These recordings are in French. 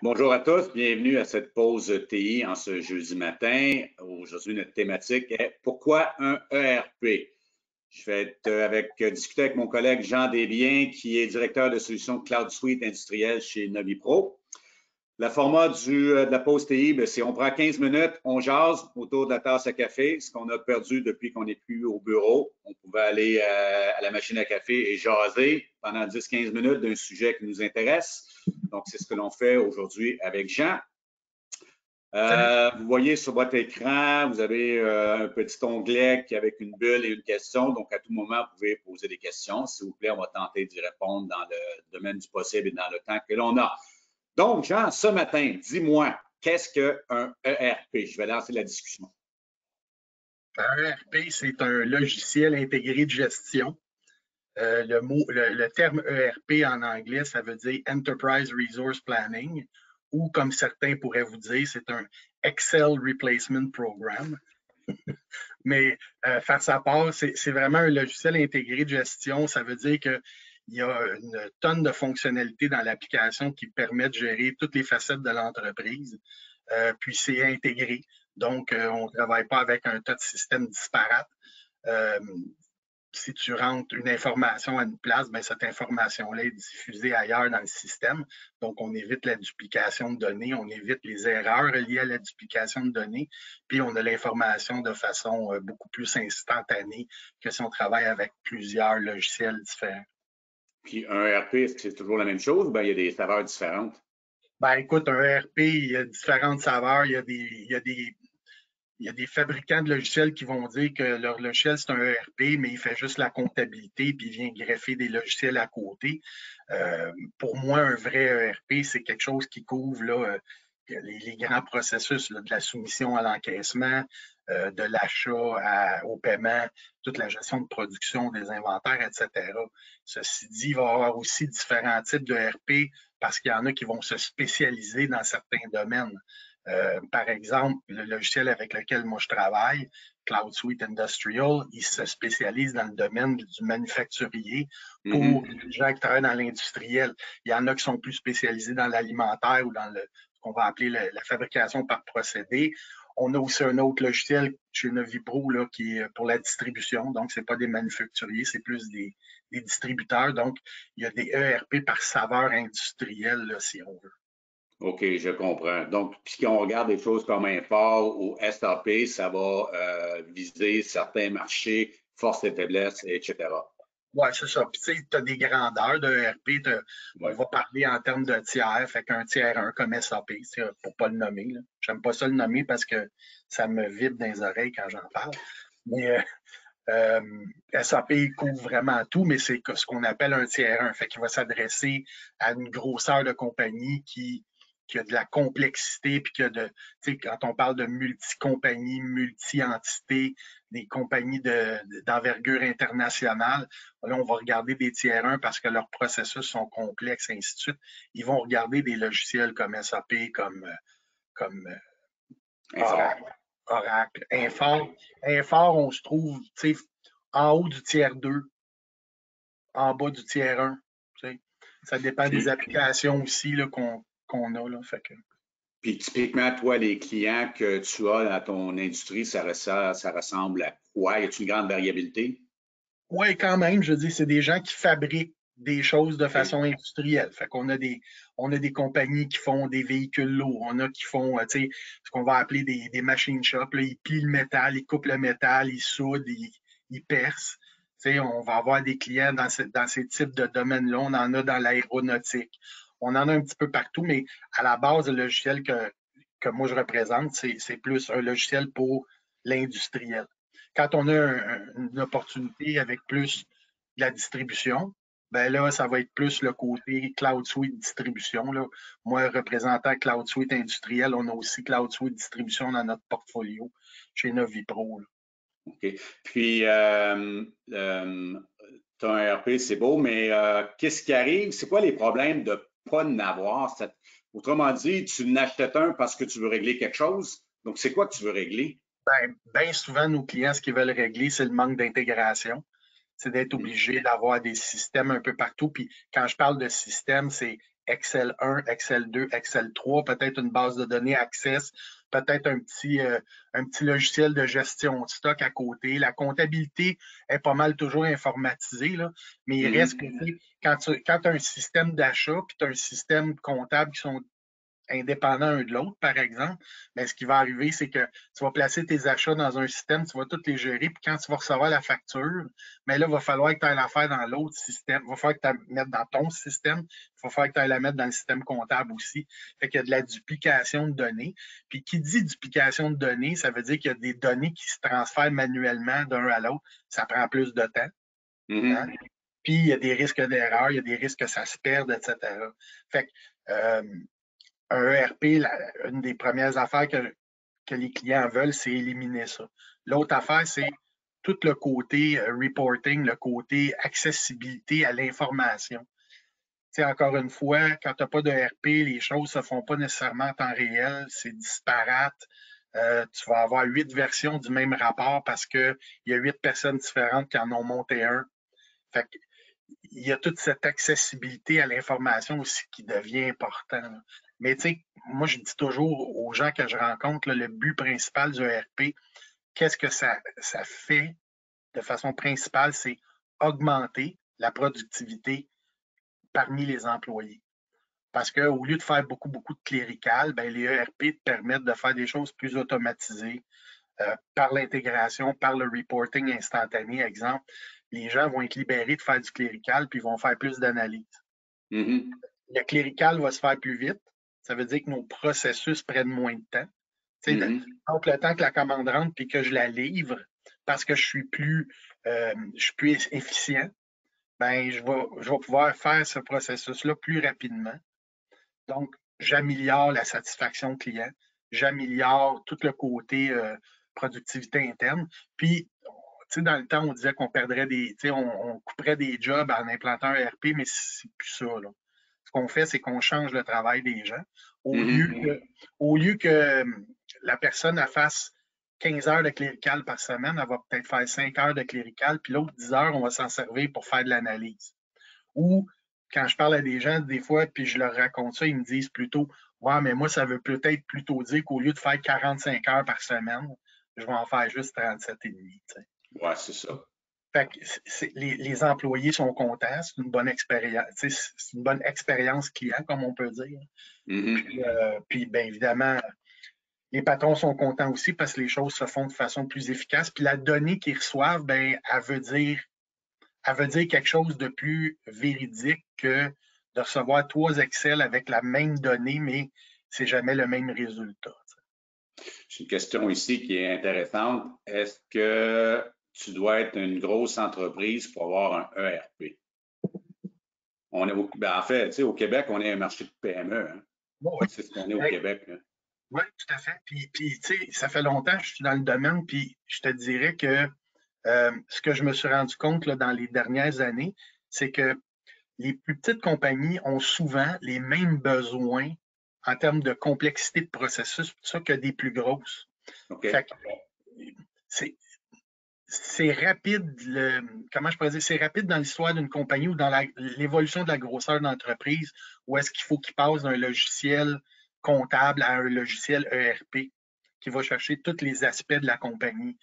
Bonjour à tous, bienvenue à cette pause TI en ce jeudi matin. Aujourd'hui, notre thématique est pourquoi un ERP? Je vais discuter avec mon collègue Jean Desbiens, qui est directeur de solutions Cloud Suite industrielle chez Novipro. Le format de la pause TI, c'est on prend 15 minutes, on jase autour de la tasse à café, ce qu'on a perdu depuis qu'on n'est plus au bureau. On pouvait aller à la machine à café et jaser pendant 10-15 minutes d'un sujet qui nous intéresse. Donc, c'est ce que l'on fait aujourd'hui avec Jean. Vous voyez sur votre écran, vous avez un petit onglet avec une bulle et une question. Donc, à tout moment, vous pouvez poser des questions. S'il vous plaît, on va tenter d'y répondre dans le domaine du possible et dans le temps que l'on a. Donc, Jean, ce matin, dis-moi, qu'est-ce qu'un ERP? Je vais lancer la discussion. Un ERP, c'est un logiciel intégré de gestion. Le terme ERP en anglais, ça veut dire Enterprise Resource Planning, ou comme certains pourraient vous dire, c'est un Excel Replacement Program. Mais face à part, c'est vraiment un logiciel intégré de gestion. Ça veut dire qu'il y a une tonne de fonctionnalités dans l'application qui permet de gérer toutes les facettes de l'entreprise. Puis c'est intégré. Donc, on ne travaille pas avec un tas de systèmes disparates. Si tu rentres une information à une place, bien, cette information-là est diffusée ailleurs dans le système. Donc, on évite la duplication de données, on évite les erreurs liées à la duplication de données, puis on a l'information de façon beaucoup plus instantanée que si on travaille avec plusieurs logiciels différents. Puis un ERP, est-ce que c'est toujours la même chose? Bien, il y a des saveurs différentes. Ben, écoute, un ERP, il y a différentes saveurs, il y a des fabricants de logiciels qui vont dire que leur logiciel, c'est un ERP, mais il fait juste la comptabilité, puis il vient greffer des logiciels à côté. Pour moi, un vrai ERP, c'est quelque chose qui couvre là, les grands processus là, de la soumission à l'encaissement, de l'achat au paiement, toute la gestion de production des inventaires, etc. Ceci dit, il va y avoir aussi différents types de ERP parce qu'il y en a qui vont se spécialiser dans certains domaines. Par exemple, le logiciel avec lequel moi je travaille, Cloud Suite Industrial, il se spécialise dans le domaine du manufacturier pour les gens qui travaillent dans l'industriel. Il y en a qui sont plus spécialisés dans l'alimentaire ou dans ce qu'on va appeler la fabrication par procédé. On a aussi un autre logiciel chez Novipro là, qui est pour la distribution. Donc, ce n'est pas des manufacturiers, c'est plus des distributeurs. Donc, il y a des ERP par saveur industrielle, là, si on veut. OK, je comprends. Donc, si on regarde des choses comme Infor ou SAP, ça va viser certains marchés, forces et faiblesses, etc. Oui, c'est ça. Puis, tu sais, tu as des grandeurs de ERP. On va parler en termes de tiers, fait qu'un tiers 1 comme SAP, pour pas le nommer. J'aime pas ça le nommer parce que ça me vibre dans les oreilles quand j'en parle. Mais SAP couvre vraiment tout, mais c'est ce qu'on appelle un tiers 1. Fait qu'il va s'adresser à une grosseur de compagnie qui a de la complexité, puis qui a tu sais, quand on parle de multi-compagnies, multi-entités, des compagnies d'envergure internationale, là, on va regarder des tiers 1 parce que leurs processus sont complexes, et ainsi de suite. Ils vont regarder des logiciels comme SAP, comme Oracle, Infor, on se trouve en haut du tiers 2, en bas du tiers 1. Ça dépend des applications aussi qu'on a. Là, fait que... Puis typiquement, toi, les clients que tu as dans ton industrie, ça ressemble à quoi? Y a-t-il une grande variabilité? Oui, quand même. Je dis, c'est des gens qui fabriquent des choses de façon industrielle. Fait qu'on a des compagnies qui font des véhicules lourds. On a qui font, ce qu'on va appeler des machine shops. Là, ils pilent le métal, ils coupent le métal, ils soudent, ils percent. On va avoir des clients dans ces types de domaines-là. On en a dans l'aéronautique. On en a un petit peu partout, mais à la base, le logiciel que moi je représente, c'est plus un logiciel pour l'industriel. Quand on a une opportunité avec plus de la distribution, ben là, ça va être plus le côté Cloud Suite distribution. Là. Moi, représentant Cloud Suite industriel, on a aussi Cloud Suite distribution dans notre portfolio chez Novipro. Là. OK. Puis, tu as un RP, c'est beau, mais qu'est-ce qui arrive? C'est quoi les problèmes de ne pas en avoir? Autrement dit, tu n'achètes un parce que tu veux régler quelque chose. Donc, c'est quoi que tu veux régler? Bien souvent, nos clients, ce qu'ils veulent régler, c'est le manque d'intégration. C'est d'être obligé d'avoir des systèmes un peu partout. Puis quand je parle de système, c'est Excel 1, Excel 2, Excel 3, peut-être une base de données Access, peut-être un petit logiciel de gestion de stock à côté. La comptabilité est pas mal toujours informatisée, là, mais il reste que quand tu as un système d'achat puis tu as un système comptable qui sont indépendants un de l'autre, par exemple, mais ce qui va arriver, c'est que tu vas placer tes achats dans un système, tu vas tous les gérer, puis quand tu vas recevoir la facture, mais là, il va falloir que tu ailles la faire dans l'autre système. Il va falloir que tu la mettes dans ton système. Il va falloir que tu ailles la mettre dans le système comptable aussi. Fait qu'il y a de la duplication de données. Puis qui dit duplication de données, ça veut dire qu'il y a des données qui se transfèrent manuellement d'un à l'autre. Ça prend plus de temps. Hein? Puis il y a des risques d'erreur, il y a des risques que ça se perde, etc. Fait que un ERP, une des premières affaires que les clients veulent, c'est éliminer ça. L'autre affaire, c'est tout le côté reporting, le côté accessibilité à l'information. Tu sais, encore une fois, quand tu n'as pas de ERP, les choses ne se font pas nécessairement en temps réel, c'est disparate. Tu vas avoir 8 versions du même rapport parce qu'il y a 8 personnes différentes qui en ont monté un. Fait que, il y a toute cette accessibilité à l'information aussi qui devient important. Là. Mais tu sais, moi, je dis toujours aux gens que je rencontre, là, le but principal du ERP, qu'est-ce que ça fait de façon principale, c'est augmenter la productivité parmi les employés. Parce qu'au lieu de faire beaucoup de clérical, ben, les ERP te permettent de faire des choses plus automatisées par l'intégration, par le reporting instantané. Exemple, les gens vont être libérés de faire du clérical puis vont faire plus d'analyse. Le clérical va se faire plus vite. Ça veut dire que nos processus prennent moins de temps. Entre le temps que la commande rentre puis que je la livre, parce que je suis plus efficient, ben, je vais pouvoir faire ce processus-là plus rapidement. Donc, j'améliore la satisfaction client, j'améliore tout le côté productivité interne. Puis, dans le temps, on disait qu'on perdrait on couperait des jobs en implantant un ERP, mais c'est plus ça, là. Ce qu'on fait, c'est qu'on change le travail des gens. Au lieu que la personne elle fasse 15 heures de clérical par semaine, elle va peut-être faire 5 heures de clérical, puis l'autre 10 heures, on va s'en servir pour faire de l'analyse. Ou quand je parle à des gens, des fois, puis je leur raconte ça, ils me disent plutôt ouais, mais moi, ça veut peut-être plutôt dire qu'au lieu de faire 45 heures par semaine, je vais en faire juste 37,5. Ouais, c'est ça. Fait que les employés sont contents, c'est une bonne expérience, c'est une bonne expérience client, comme on peut dire. Puis bien évidemment, les patrons sont contents aussi parce que les choses se font de façon plus efficace. Puis la donnée qu'ils reçoivent, ben, elle veut dire quelque chose de plus véridique que de recevoir 3 Excel avec la même donnée, mais c'est jamais le même résultat. J'ai une question ici qui est intéressante. Est-ce que tu dois être une grosse entreprise pour avoir un ERP? En fait, tu sais, au Québec, on est un marché de PME. Hein? Oui, c'est ce qu'on est au Québec. Hein? Oui, tout à fait. Puis tu sais, ça fait longtemps que je suis dans le domaine, puis je te dirais que ce que je me suis rendu compte là, dans les dernières années, c'est que les plus petites compagnies ont souvent les mêmes besoins en termes de complexité de processus, tout ça, que des plus grosses. Okay. Fait que c'est rapide, comment je pourrais dire, c'est rapide dans l'histoire d'une compagnie ou dans l'évolution de la grosseur d'entreprise, où est-ce qu'il faut qu'il passe d'un logiciel comptable à un logiciel ERP qui va chercher tous les aspects de la compagnie.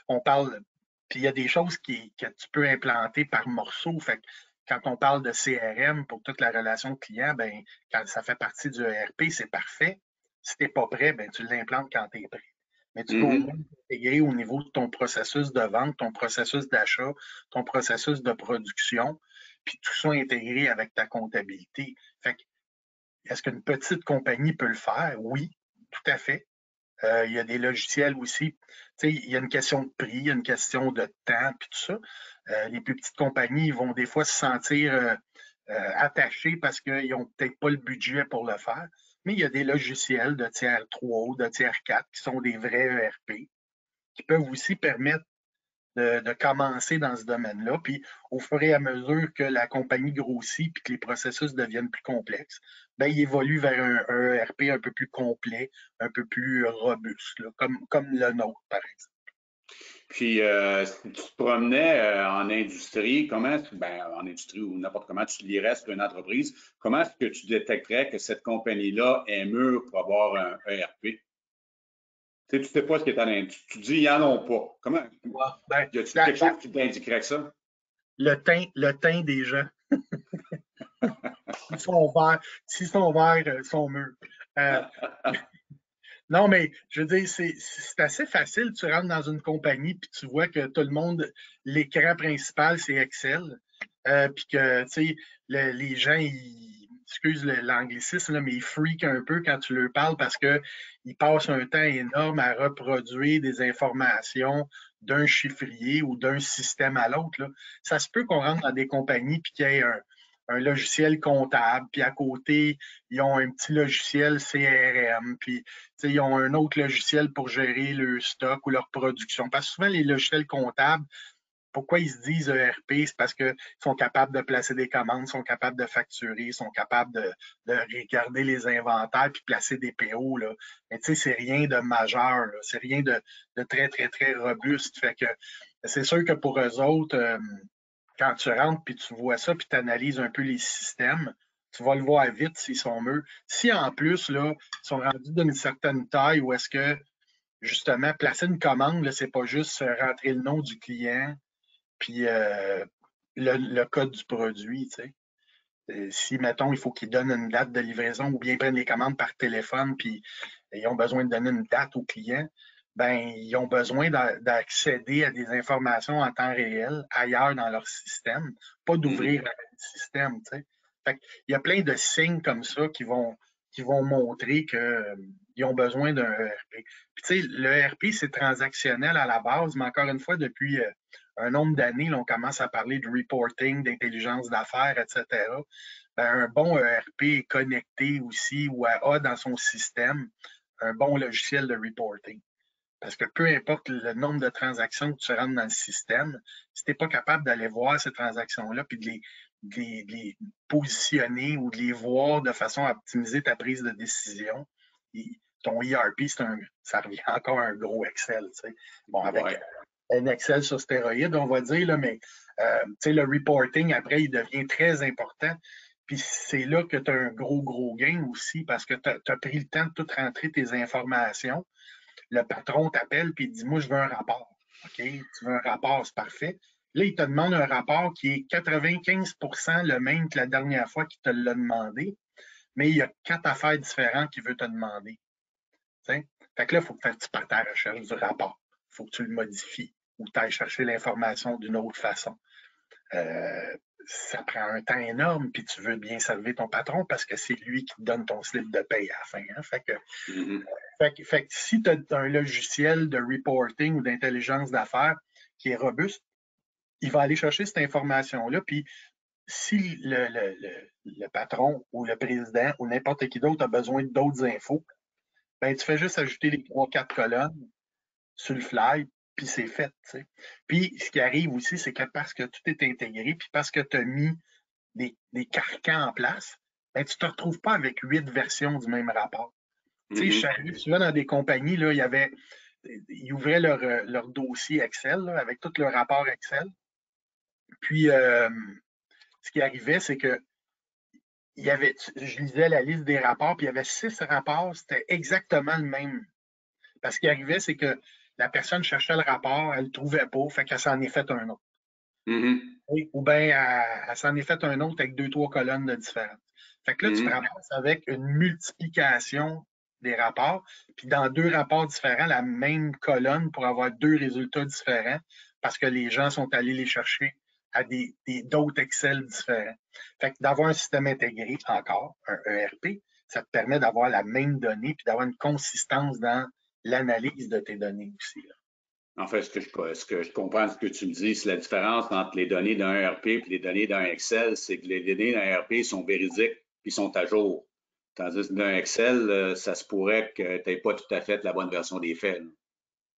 On parle, puis il y a des choses que tu peux implanter par morceaux. Fait que quand on parle de CRM pour toute la relation client, ben, quand ça fait partie du ERP, c'est parfait. Si tu n'es pas prêt, ben, tu l'implantes quand tu es prêt. Mais tu peux au moins intégrer au niveau de ton processus de vente, ton processus d'achat, ton processus de production, puis tout ça intégré avec ta comptabilité. Fait que, est-ce qu'une petite compagnie peut le faire? Oui, tout à fait. Il y a des logiciels aussi. Il y a une question de prix, il y a une question de temps, puis tout ça. Les plus petites compagnies vont des fois se sentir attachés parce qu'ils n'ont peut-être pas le budget pour le faire. Mais il y a des logiciels de tiers 3 ou de tiers 4 qui sont des vrais ERP qui peuvent aussi permettre de commencer dans ce domaine-là. Puis au fur et à mesure que la compagnie grossit et que les processus deviennent plus complexes, ben, il évolue vers un ERP un peu plus complet, un peu plus robuste, là, comme le nôtre, par exemple. Puis, si tu te promenais en industrie, en industrie ou n'importe comment, tu lirais sur une entreprise, comment est-ce que tu détecterais que cette compagnie-là est mûre pour avoir un ERP? Tu sais pas ce qui est en industrie. Tu dis, ils n'en ont pas. Comment? Ben, Y a-t-il quelque chose qui t'indiquerait que ça? le teint des gens. S'ils sont verts, ils sont mûrs. Non, mais je veux dire, c'est assez facile. Tu rentres dans une compagnie puis tu vois que tout le monde, l'écran principal, c'est Excel. Puis que, tu sais, les gens, excuse l'anglicisme, là, mais ils freakent un peu quand tu leur parles parce qu'ils passent un temps énorme à reproduire des informations d'un chiffrier ou d'un système à l'autre. Ça se peut qu'on rentre dans des compagnies puis qu'il y ait un logiciel comptable, puis à côté, ils ont un petit logiciel CRM, puis ils ont un autre logiciel pour gérer leur stock ou leur production. Parce que souvent, les logiciels comptables, pourquoi ils se disent ERP? C'est parce qu'ils sont capables de placer des commandes, sont capables de facturer, sont capables de regarder les inventaires puis placer des PO. Là. Mais tu sais, c'est rien de majeur, c'est rien de très, très, très robuste. Fait que c'est sûr que pour eux autres, quand tu rentres puis tu vois ça puis tu analyses un peu les systèmes, tu vas le voir vite s'ils sont mûrs. Si en plus, là, ils sont rendus d'une certaine taille où est-ce que justement, placer une commande, là, c'est pas juste rentrer le nom du client, puis le code du produit, tu sais. Si, mettons, il faut qu'ils donnent une date de livraison ou bien ils prennent les commandes par téléphone, puis ils ont besoin de donner une date au client, ben ils ont besoin d'accéder à des informations en temps réel ailleurs dans leur système, pas d'ouvrir le système, tu sais. Fait il y a plein de signes comme ça qui vont montrer qu'ils ont besoin d'un ERP. Puis, tu sais, le ERP, c'est transactionnel à la base, mais encore une fois, depuis un nombre d'années, là, on commence à parler de reporting, d'intelligence d'affaires, etc. Ben, un bon ERP est connecté aussi ou a dans son système un bon logiciel de reporting. Parce que peu importe le nombre de transactions que tu rentres dans le système, si tu n'es pas capable d'aller voir ces transactions-là puis de les positionner ou de les voir de façon à optimiser ta prise de décision, ton ERP, ça revient encore à un gros Excel. Tu sais. Bon, avec un Excel sur stéroïde, on va dire, là, mais le reporting, après, il devient très important. Puis c'est là que tu as un gros gain aussi parce que tu as pris le temps de tout rentrer tes informations. Le patron t'appelle puis il dit, moi, je veux un rapport. OK, tu veux un rapport, c'est parfait. Là, il te demande un rapport qui est 95 le même que la dernière fois qu'il te l'a demandé, mais il y a 4 affaires différentes qu'il veut te demander. T'sais? Fait que là, il faut que tu partes à la recherche du rapport. Il faut que tu le modifies ou que tu ailles chercher l'information d'une autre façon. Ça prend un temps énorme, puis tu veux bien servir ton patron parce que c'est lui qui te donne ton slip de paye à la fin. Hein? Fait que si tu as un logiciel de reporting ou d'intelligence d'affaires qui est robuste, il va aller chercher cette information-là, puis si le patron ou le président ou n'importe qui d'autre a besoin d'autres infos, ben, tu fais juste ajouter les 3-4 colonnes sur le fly, puis c'est fait. T'sais. Puis ce qui arrive aussi, c'est que parce que tout est intégré, puis parce que tu as mis des carcans en place, ben, tu ne te retrouves pas avec 8 versions du même rapport. J'arrive souvent dans des compagnies, là, ils ouvraient leur dossier Excel là, avec tout leur rapport Excel. Puis, ce qui arrivait, c'est que je lisais la liste des rapports, puis il y avait 6 rapports, c'était exactement le même. Parce ce qui arrivait, c'est que la personne cherchait le rapport, elle ne le trouvait pas, fait qu'elle s'en est fait un autre. Ou bien, elle s'en est fait un autre avec 2-3 colonnes de différentes. Fait que là, tu te ramasses avec une multiplication des rapports, puis dans 2 rapports différents, la même colonne pour avoir 2 résultats différents parce que les gens sont allés les chercher à d'autres Excel différents. Fait que d'avoir un système intégré, encore, un ERP, ça te permet d'avoir la même donnée puis d'avoir une consistance dans l'analyse de tes données aussi. Là. En fait, ce que je comprends de ce que tu me dis, c'est la différence entre les données d'un ERP et les données d'un Excel, c'est que les données d'un ERP sont véridiques et sont à jour. Tandis que d'un Excel, ça se pourrait que tu n'aies pas tout à fait la bonne version des faits.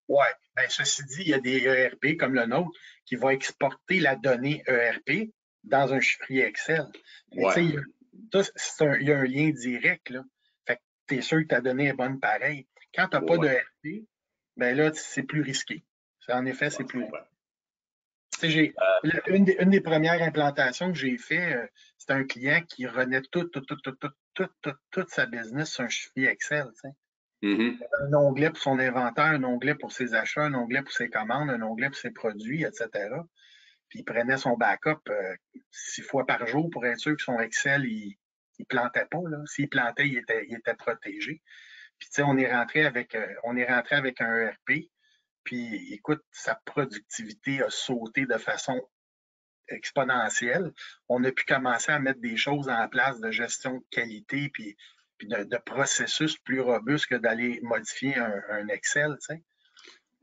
Oui. Ben, ceci dit, il y a des ERP comme le nôtre qui vont exporter la donnée ERP dans un chiffrier Excel. Mais tu sais, il y a un lien direct. Là. Fait que tu es sûr que ta donnée est bonne pareil. Quand tu n'as pas d'ERP, ben là, c'est plus risqué. En effet, c'est Ouais, je plus. comprends. Une des premières implantations que j'ai fait, c'était un client qui renaît toute sa business sur un fichier Excel. Mhm. Un onglet pour son inventaire, un onglet pour ses achats, un onglet pour ses commandes, un onglet pour ses produits, etc. Puis il prenait son backup 6 fois par jour pour être sûr que son Excel, il plantait pas. S'il plantait, il était protégé. Puis tu sais, on est rentré avec un ERP. Puis écoute, sa productivité a sauté de façon exponentielle. On a pu commencer à mettre des choses en place de gestion de qualité puis de processus plus robustes que d'aller modifier un Excel, tu sais.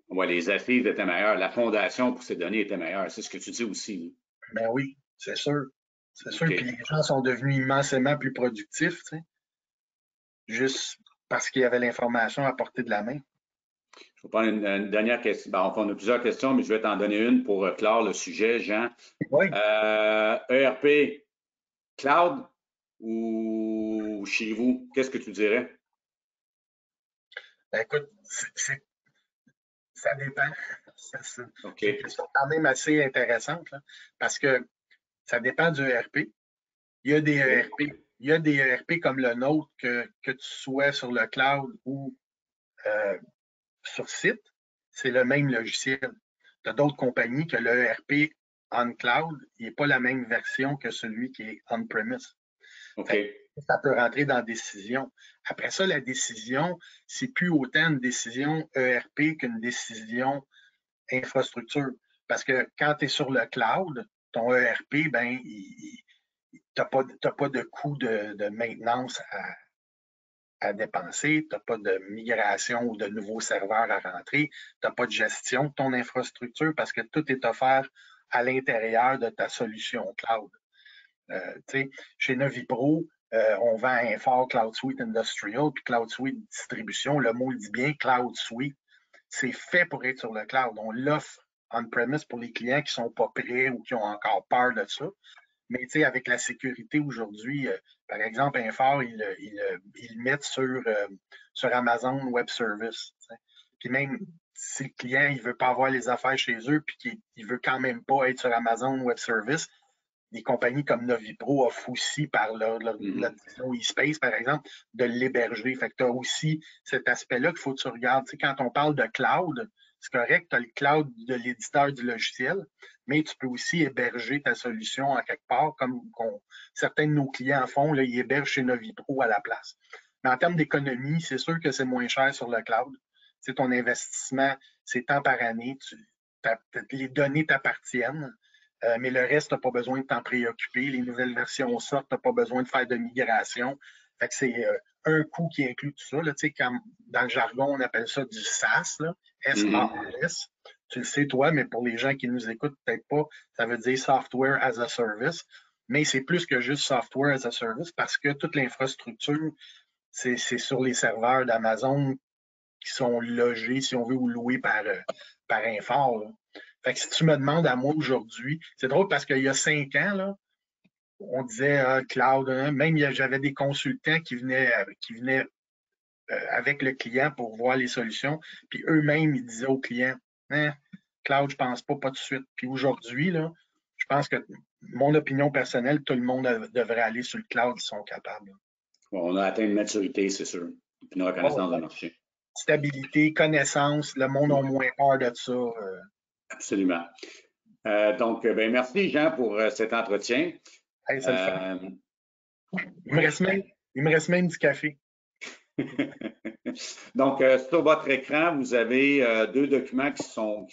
Ouais, les assises étaient meilleures. La fondation pour ces données était meilleure. C'est ce que tu dis aussi. Ben oui, c'est sûr. C'est sûr. Puis OK. les gens sont devenus immensément plus productifs, tu sais, juste parce qu'il y avait l'information à portée de la main. Je vais prendre une dernière question. Bon, enfin, on a plusieurs questions, mais je vais t'en donner une pour clore le sujet, Jean. Oui. ERP, cloud ou chez vous? Qu'est-ce que tu dirais? Ben écoute, ça dépend. C'est une OK. question quand même assez intéressante, là, parce que ça dépend du ERP. Il y a des OK. ERP. Il y a des ERP comme le nôtre, que tu sois sur le cloud ou sur site, c'est le même logiciel. Tu as d'autres compagnies que le ERP on cloud, il n'est pas la même version que celui qui est on-premise. OK. Ça peut rentrer dans la décision. Après ça, la décision, c'est plus autant une décision ERP qu'une décision infrastructure. Parce que quand tu es sur le cloud, ton ERP, ben, tu n'as pas de coût de maintenance à dépenser, tu n'as pas de migration ou de nouveaux serveurs à rentrer, tu n'as pas de gestion de ton infrastructure parce que tout est offert à l'intérieur de ta solution cloud. Chez Novipro, on vend un fort Cloud Suite Industrial puis Cloud Suite Distribution. Le mot le dit bien, Cloud Suite. C'est fait pour être sur le cloud. On l'offre on-premise pour les clients qui ne sont pas prêts ou qui ont encore peur de ça. Mais avec la sécurité aujourd'hui, par exemple, Infor, ils le mettent sur Amazon Web Service. T'sais. Puis même si le client ne veut pas avoir les affaires chez eux puis qu'il ne veut quand même pas être sur Amazon Web Service, des compagnies comme Novipro offrent aussi par leur division eSpace, par exemple, de l'héberger. Fait que tu as aussi cet aspect-là qu'il faut que tu regardes. Tu sais, quand on parle de cloud, c'est correct, tu as le cloud de l'éditeur du logiciel, mais tu peux aussi héberger ta solution en quelque part, comme certains de nos clients font, là, ils hébergent chez Novipro à la place. Mais en termes d'économie, c'est sûr que c'est moins cher sur le cloud. Tu sais, ton investissement, c'est temps par année. Les données t'appartiennent. Mais le reste, tu n'as pas besoin de t'en préoccuper. Les nouvelles versions sortent, tu n'as pas besoin de faire de migration. Fait que c'est un coût qui inclut tout ça. Là, comme dans le jargon, on appelle ça du SaaS, là, S-A-S. Tu le sais, toi, mais pour les gens qui nous écoutent, peut-être pas, ça veut dire Software as a Service. Mais c'est plus que juste Software as a Service parce que toute l'infrastructure, c'est sur les serveurs d'Amazon qui sont logés, si on veut, ou loués par Infor. Là. Fait que si tu me demandes à moi aujourd'hui, c'est drôle parce qu'il y a 5 ans, là, on disait cloud, hein, même j'avais des consultants qui venaient avec le client pour voir les solutions, puis eux-mêmes, ils disaient au client, hein, cloud, je pense pas tout de suite. Puis aujourd'hui, là, je pense que mon opinion personnelle, tout le monde devrait aller sur le cloud, ils sont capables. Bon, on a atteint une maturité, c'est sûr, une reconnaissance de marché. Stabilité, connaissance, le monde a moins peur de ça. Absolument. Donc, ben, merci, Jean, pour cet entretien. Hey, ça le fait. Il me reste même du café. Donc, sur votre écran, vous avez 2 documents qui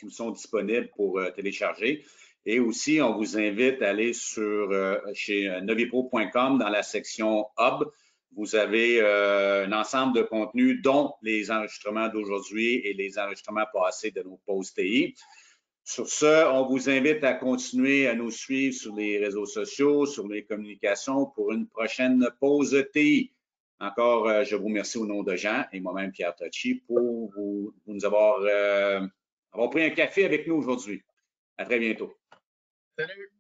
vous sont disponibles pour télécharger. Et aussi, on vous invite à aller chez novipro.com dans la section Hub. Vous avez un ensemble de contenus, dont les enregistrements d'aujourd'hui et les enregistrements passés de nos pauses TI. Sur ce, on vous invite à continuer à nous suivre sur les réseaux sociaux, sur les communications pour une prochaine pause TI. Encore, je vous remercie au nom de Jean et moi-même, Pierre Tocci, pour nous avoir pris un café avec nous aujourd'hui. À très bientôt. Salut!